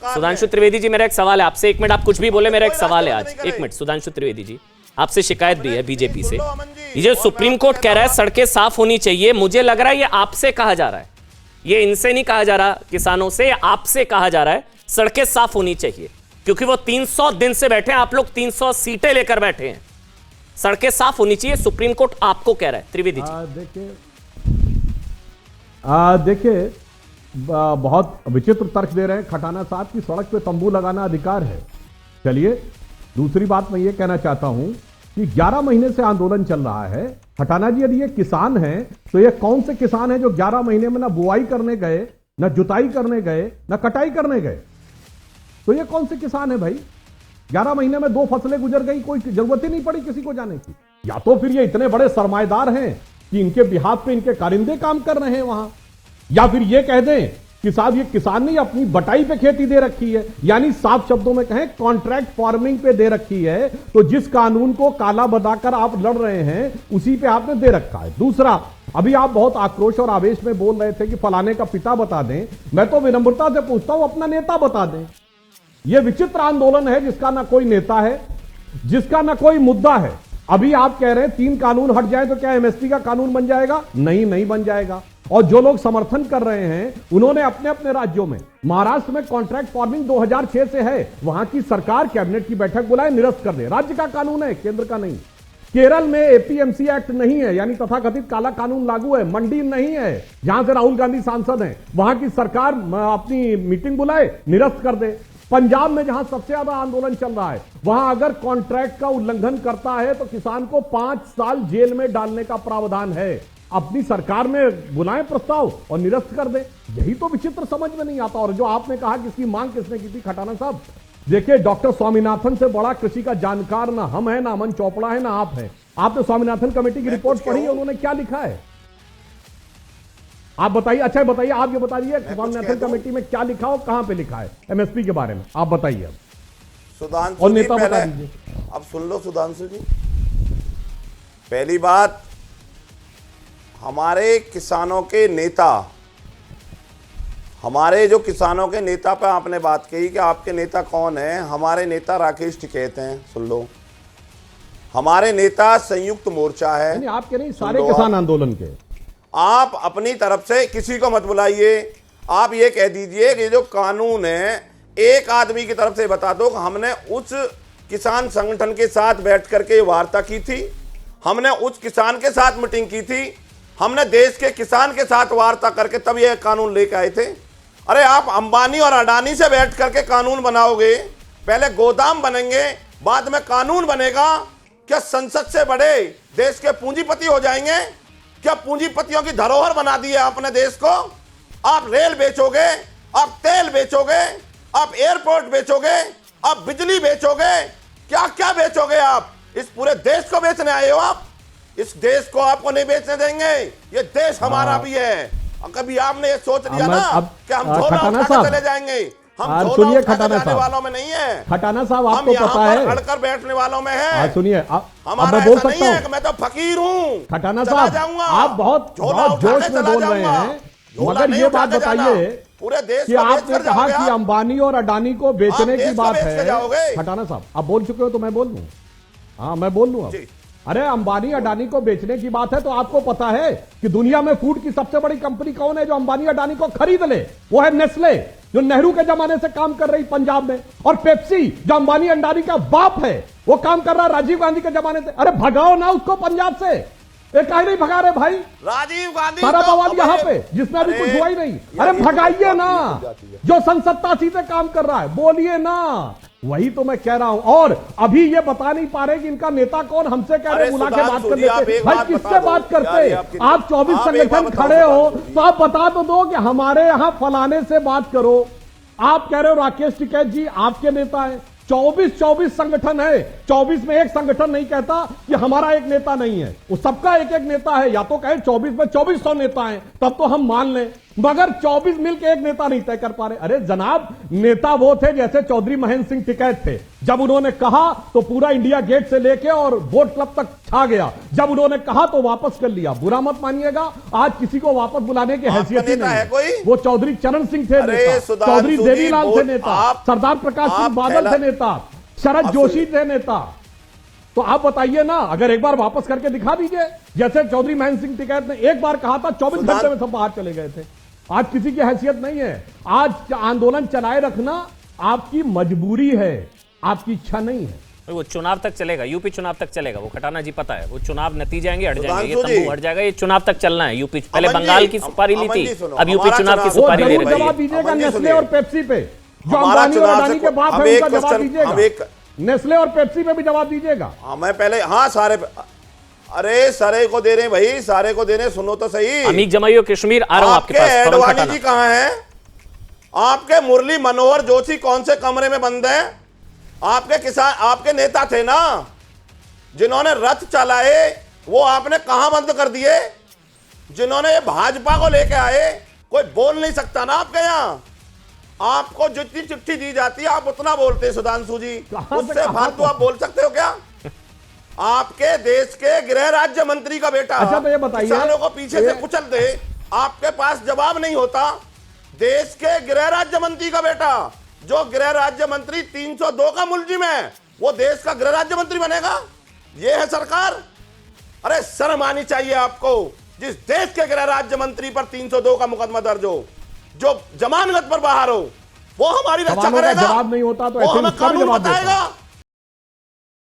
सुधांशु त्रिवेदी जी, मेरा एक सवाल है आपसे। एक मिनट, आप कुछ भी बोले, मेरा एक सवाल है आज। एक मिनट सुधांशु त्रिवेदी जी, आपसे शिकायत भी है बीजेपी से। ये सुप्रीम कोर्ट कह रहा है सड़कें साफ होनी चाहिए, मुझे लग रहा है ये आपसे कहा जा रहा है, ये इनसे नहीं कहा जा रहा किसानों से, आपसे कहा जा रहा है सड़कें साफ होनी चाहिए, क्योंकि वो 300 दिन से बैठे हैं, आप लोग 300 सीटें लेकर बैठे हैं। सड़कें साफ होनी चाहिए, सुप्रीम कोर्ट आपको कह रहा है। त्रिवेदी जी देखिए बहुत विचित्र तर्क दे रहे हैं खटाना साहब की सड़क पे तंबू लगाना अधिकार है। चलिए, दूसरी बात मैं ये कहना चाहता हूं कि 11 महीने से आंदोलन चल रहा है। खटाना जी, यदि ये किसान हैं तो ये कौन से किसान हैं जो 11 महीने में ना बुआई करने गए, ना जुताई करने गए, ना कटाई करने गए? तो ये कौन से किसान है भाई? 11 महीने में 2 फसलें गुजर गई, कोई जरूरत ही नहीं पड़ी किसी को जाने की। या तो फिर ये इतने बड़े सरमाएदार हैं कि इनके बिहाफ पे इनके कारिंदे काम कर रहे हैं वहां, या फिर ये कह दें कि साहब ये किसान ने अपनी बटाई पे खेती दे रखी है, यानी साफ शब्दों में कहें कॉन्ट्रैक्ट फार्मिंग पे दे रखी है। तो जिस कानून को काला बताकर आप लड़ रहे हैं उसी पे आपने दे रखा है। दूसरा, अभी आप बहुत आक्रोश और आवेश में बोल रहे थे कि फलाने का पिता बता दें। मैं तो विनम्रता से पूछता हूं, अपना नेता बता दें। यह विचित्र आंदोलन है जिसका ना कोई नेता है, जिसका ना कोई मुद्दा है। अभी आप कह रहे हैं 3 कानून हट जाए तो क्या एमएसपी का कानून बन जाएगा? नहीं बन जाएगा। और जो लोग समर्थन कर रहे हैं उन्होंने अपने अपने राज्यों में, महाराष्ट्र में कॉन्ट्रैक्ट फार्मिंग 2006 से है, वहां की सरकार कैबिनेट की बैठक बुलाए, निरस्त कर दे। राज्य का कानून है, केंद्र का नहीं। केरल में एपीएमसी एक्ट नहीं है, यानी तथाकथित काला कानून लागू है। मंडी नहीं है, जहां से राहुल गांधी सांसद हैं, वहां की सरकार अपनी मीटिंग बुलाए, निरस्त कर दे। पंजाब में जहां सबसे ज्यादा आंदोलन चल रहा है, वहां अगर कॉन्ट्रैक्ट का उल्लंघन करता है तो किसान को 5 साल जेल में डालने का प्रावधान है। अपनी सरकार में बुलाएं प्रस्ताव और निरस्त कर दे। यही तो विचित्र समझ में नहीं आता। और जो आपने कहा कि इसकी मांग किसने की थी, खटाना साहब, देखिए डॉक्टर स्वामीनाथन से बड़ा कृषि का जानकार ना हम है, ना अमन चोपड़ा है, ना आप है। आपने स्वामीनाथन कमेटी की रिपोर्ट पढ़ी है, उन्होंने क्या लिखा है आप बताइए। अच्छा बताइए, आप ये बता दीजिए स्वामीनाथन कमेटी में क्या लिखा हो, कहां पे लिखा है एमएसपी के बारे में, आप बताइए। अब सुधांशु और नेता बता दीजिए। अब सुन लो सुधांशु जी, पहली बात, हमारे किसानों के नेता, हमारे जो किसानों के नेता पे आपने बात कही कि आपके नेता कौन है। हमारे नेता राकेश टिकैत हैं, सुन लो। हमारे नेता संयुक्त मोर्चा है। नहीं, आपके नहीं, सारे किसान आंदोलन के। आप अपनी तरफ से किसी को मत बुलाइए। आप ये कह दीजिए कि जो कानून है, एक आदमी की तरफ से बता दो कि हमने उस किसान संगठन के साथ बैठ करके वार्ता की थी, हमने उस किसान के साथ मीटिंग की थी, हमने देश के किसान के साथ वार्ता करके तब यह कानून लेकर आए थे। अरे आप अंबानी और अडानी से बैठ करके कानून बनाओगे? पहले गोदाम बनेंगे, बाद में कानून बनेगा? क्या संसद से बड़े देश के पूंजीपति हो जाएंगे? क्या पूंजीपतियों की धरोहर बना दी है आपने देश को? आप रेल बेचोगे, आप तेल बेचोगे, आप एयरपोर्ट बेचोगे, आप बिजली बेचोगे, क्या क्या बेचोगे आप? इस पूरे देश को बेचने आए हो आप? इस देश को आपको नहीं बेचने देंगे। ये देश हमारा भी है। कभी आपने ये सोच लिया ना कि हम झोला उठा चले जाएंगे? हम सुनिए खटाना साहब, वालों में नहीं है। खटाना साहब, आपको पता है, अड़कर बैठने वालों में है। सुनिए, हमारा मैं बोल ऐसा नहीं सकता है कि मैं तो फकीर हूँ, खटाना साहब, आप बहुत जोश में बोल रहे हैं, मगर ये बात बताइए पूरे देश कि आपने कहा कि अंबानी और अडानी को बेचने की बात है। खटाना साहब, आप बोल चुके हो तो मैं बोल लूं? हाँ, मैं बोल लूं अब। अरे अंबानी अडानी को बेचने की बात है तो आपको पता है कि दुनिया में फूड की सबसे बड़ी कंपनी कौन है जो अंबानी अडानी को खरीद ले? वो है नेस्ले, जो नेहरू के जमाने से काम कर रही पंजाब में। और पेप्सी, जो अंबानी अडानी का बाप है, वो काम कर रहा है राजीव गांधी के जमाने से। अरे भगाओ ना उसको पंजाब से। एक नहीं भगा रहे भाई, राजीव गांधी सारा बवाल यहाँ पे, जिसमें अभी कुछ हुआ ही नहीं। अरे भगाइए ना, जो संसत्ता सीधे काम कर रहा है, बोलिए ना। वही तो मैं कह रहा हूं। और अभी ये बता नहीं पा रहे कि इनका नेता कौन, हमसे कह रहे बुला के बात कर लेते। भाई किससे बात करते? आप 24 संगठन खड़े हो तो आप बता तो दो कि हमारे यहां फलाने से बात करो। आप कह रहे हो राकेश टिकैत जी आपके नेता है। 24 संगठन है, 24 में एक संगठन नहीं कहता कि हमारा एक नेता नहीं है। वो सबका एक एक नेता है। या तो कहे 24 में 2400 नेता हैं, तब तो हम मान लें। मगर 24 मिलकर एक नेता नहीं तय कर पा रहे। अरे जनाब, नेता वो थे जैसे चौधरी महेंद्र सिंह टिकैत थे, जब उन्होंने कहा तो पूरा इंडिया गेट से लेके और वोट क्लब तक छा गया, जब उन्होंने कहा तो वापस कर लिया। बुरा मत मानिएगा, आज किसी को वापस बुलाने की हैसियत ही नहीं है कोई। वो चौधरी चरण सिंह थे नेता, चौधरी देवीलाल थे नेता, सरदार प्रकाश सिंह बादल थे नेता, शरद जोशी थे नेता। तो आप बताइए ना, अगर एक बार वापस करके दिखा दीजिए, जैसे चौधरी महेंद्र सिंह टिकैत ने एक बार कहा था 24 घंटे में सब बाहर चले गए थे। आज किसी की हैसियत नहीं है। आज आंदोलन चलाए रखना आपकी मजबूरी है, आपकी इच्छा नहीं है। वो चुनाव तक चलेगा, यूपी चुनाव तक चलेगा, वो खटाना जी पता है। वो चुनाव नतीजे आएंगे, हट जाएंगे, ये तंबू हट जाएगा, ये चुनाव तक चलना है। यूपी पहले बंगाल की सुपारी ली थी, अब यूपी चुनाव की सुपारी ले रही है। जवाब दीजिएगा नेस्ले और पेप्सी पे, जो अंबानी और अडानी के बाप है, उनका जवाब दीजिएगा। नेस्ले और पेप्सी पे भी जवाब दीजिएगा। मैं पहले, हाँ सारे, अरे सारे को दे रहे हैं भाई, सारे को दे रहे हैं, सुनो तो सही। अमीक जमाइयो कश्मीर आ रहा हूं आपके पास। एडवाणी जी कहां हैं? आपके मुरली मनोहर जोशी कौन से कमरे में बंद हैं? आपके किसान, आपके नेता थे ना जिन्होंने रथ चलाए, वो आपने कहां बंद कर दिए? जिन्होंने भाजपा को लेके आए, कोई बोल नहीं सकता ना आपके यहां। आपको जितनी चिट्ठी दी जाती है आप उतना बोलते हैं सुधांशु जी, उससे फालतू आप बोल सकते हो क्या? आपके देश के गृह राज्य मंत्री का बेटा अच्छा, तो ये बताइए, किसानों को पीछे से कुचल दे, आपके पास जवाब नहीं होता। देश के गृह राज्य मंत्री का बेटा, जो गृह राज्य मंत्री 302 का मुलजिम है, वो देश का गृह राज्य मंत्री बनेगा? ये है सरकार? अरे शर्म आनी चाहिए आपको। जिस देश के गृह राज्य मंत्री पर 302 का मुकदमा दर्ज हो, जो जमानत पर बाहर हो, वो हमारी रक्षा करेगा? जवाब नहीं होता तो वो हमें कानून बताएगा?